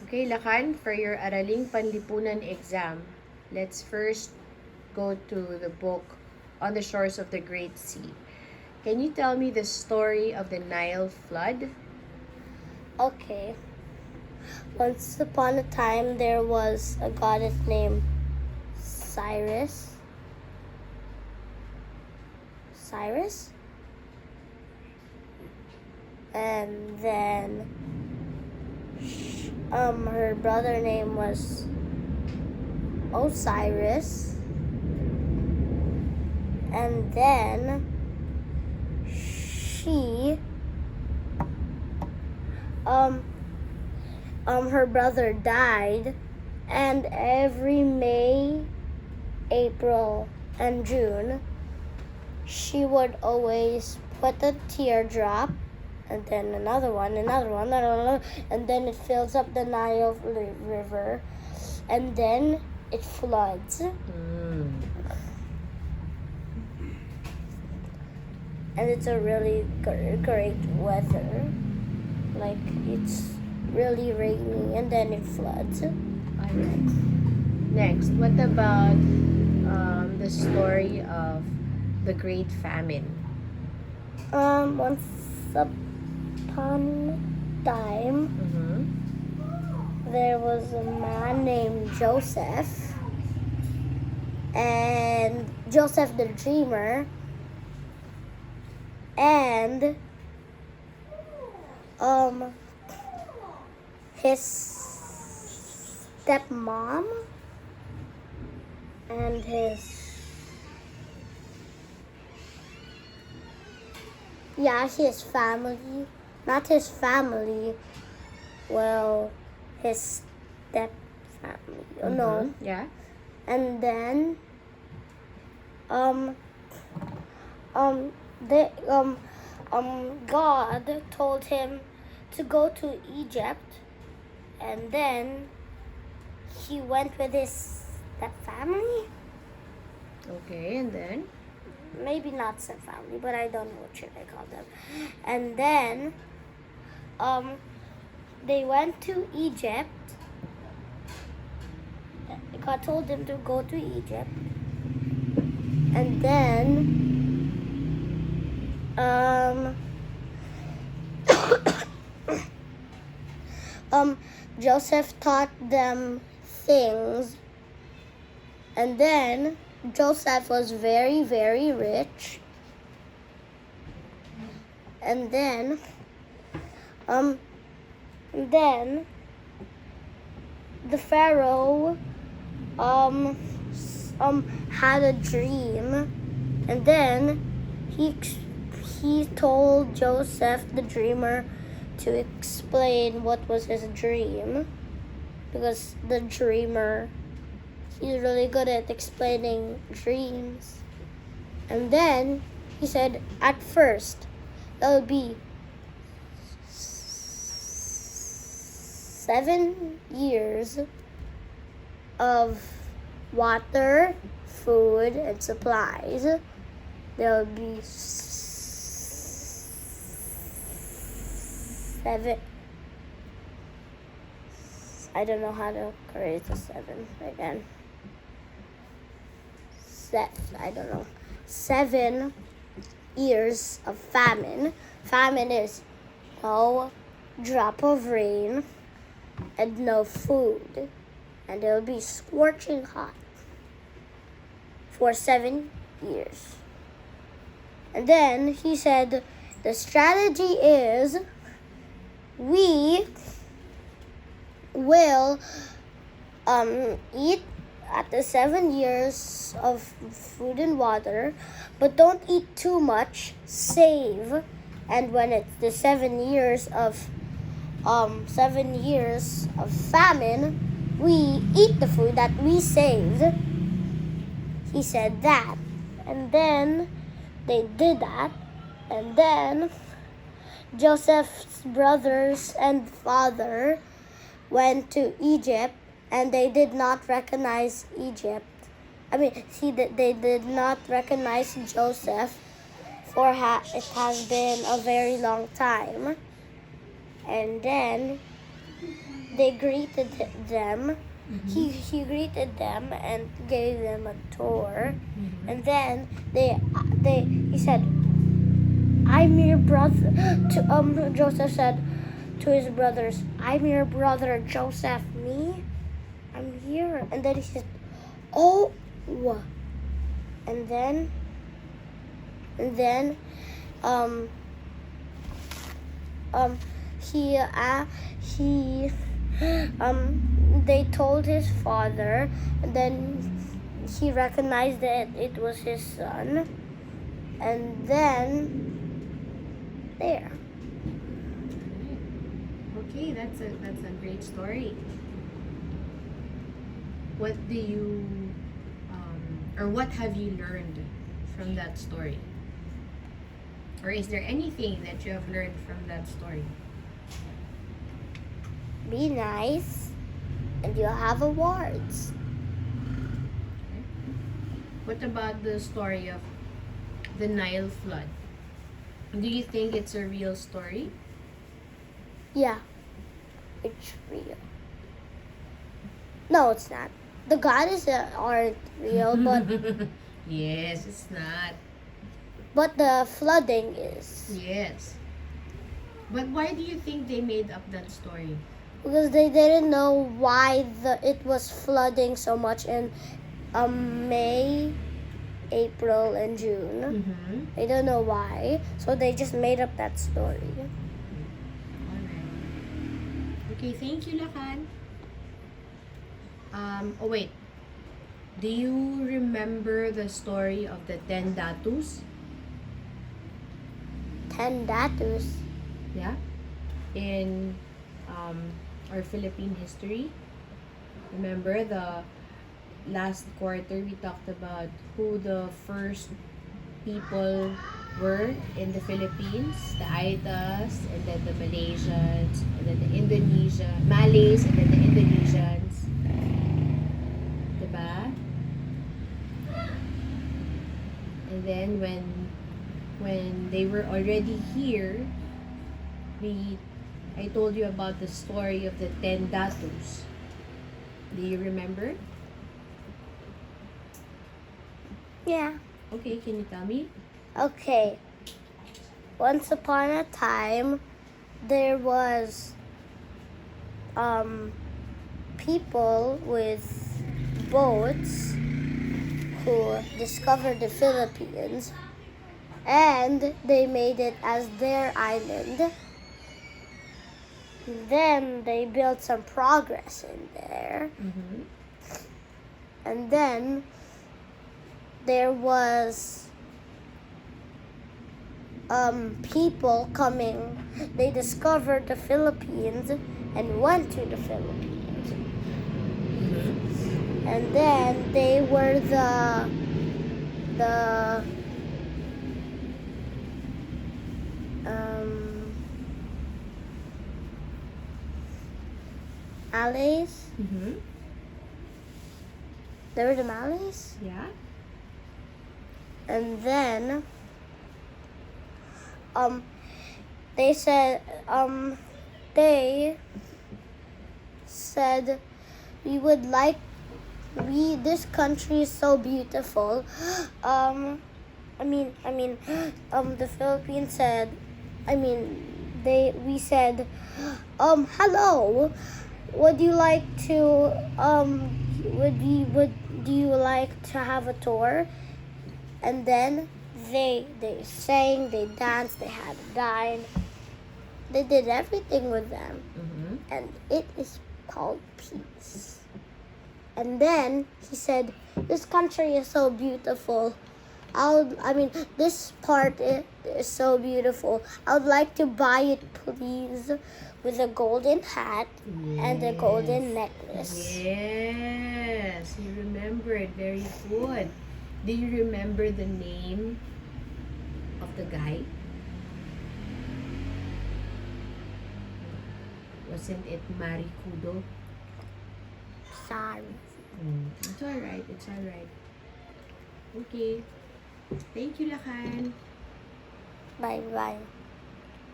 Okay, Lakan, for your Araling Panlipunan exam, let's first go to the book On the Shores of the Great Sea. Can you tell me the story of the Nile flood? Okay. Once upon a time, there was a goddess named Cyrus. And then her brother name was Osiris. And then she her brother died, and every May, April, and June, she would always put a teardrop, and then another one, and then it fills up the Nile River, and then it floods. And it's a really great weather. Like, it's really rainy, and then it floods. Alright. Next, what about the story of the Great Famine? Once upon a time, there was a man named Joseph, and Joseph the Dreamer, and his stepmom and his family, not his family, well, his step family. No. Yeah. And then God told him to go to Egypt, and then he went with his step family. Okay, and then? Maybe not step family, but I don't know what should I call them. And then they went to Egypt. God told them to go to Egypt. And then Joseph taught them things. And then Joseph was very, very rich. And then the Pharaoh had a dream, and then he told Joseph the dreamer to explain what was his dream, because the dreamer, he's really good at explaining dreams. And then he said, at first, it'll be 7 years of water, food, and supplies. There'll be 7. I don't know how to create a 7 again. I don't know. 7 years of famine. Famine is no drop of rain and no food. And it'll be scorching hot for 7 years. And then he said, the strategy is we will eat at the 7 years of food and water, but don't eat too much, save. And when it's the 7 years of famine, we eat the food that we saved. He said that. And then they did that. And then Joseph's brothers and father went to Egypt, and they did not recognize Egypt. They did not recognize Joseph, for it has been a very long time. And then they greeted them. Mhm. He greeted them and gave them a tour. Mhm. And then he said, "I'm your brother." Joseph said to his brothers, "I'm your brother Joseph." Me? I'm here. And then he said, "Oh." And then and then um um he they told his father, and then he recognized that it was his son, and then there. Okay, that's a great story. What do you or what have you learned from that story? Or is there anything that you have learned from that story? Be nice, and you'll have awards. What about the story of the Nile flood? Do you think it's a real story? Yeah, it's real. No, it's not. The goddesses aren't real, Yes, it's not. but the flooding is. Yes. But why do you think they made up that story? Because they didn't know why it was flooding so much in May, April, and June. Mm-hmm. They don't know why, so they just made up that story. Alright. Okay, thank you, Lakan. Oh wait. Do you remember the story of the 10 datus? 10 datus. Yeah? In our Philippine history. Remember the last quarter we talked about who the first people were in the Philippines, the Aitas, and then the Malaysians, and then the Malays, and then the Indonesians. Diba? And then when they were already here, I told you about the story of the 10 datus. Do you remember? Yeah. Okay, can you tell me? Okay. Once upon a time, there was people with boats who discovered the Philippines, and they made it as their island. Then they built some progress in there, Mm-hmm. and then there was people coming. They discovered the Philippines and went to the Philippines, Mm-hmm. and then they were the Malays. Mm-hmm. They were the Malays, Yeah. and then they said we would like this country is so beautiful. The Philippines said, we said, hello, would you like to do you like to have a tour? And then they sang, they danced, they had a dine, they did everything with them, Mm-hmm. and it is called peace. And then he said, this country is so beautiful. This part is so beautiful. I would like to buy it, please, with a golden hat and a golden necklace. Yes, you remembered. Very good. Do you remember the name of the guy? Wasn't it Maricudo? Sorry. It's alright. It's alright. Okay. Thank you, Lakan. Bye-bye.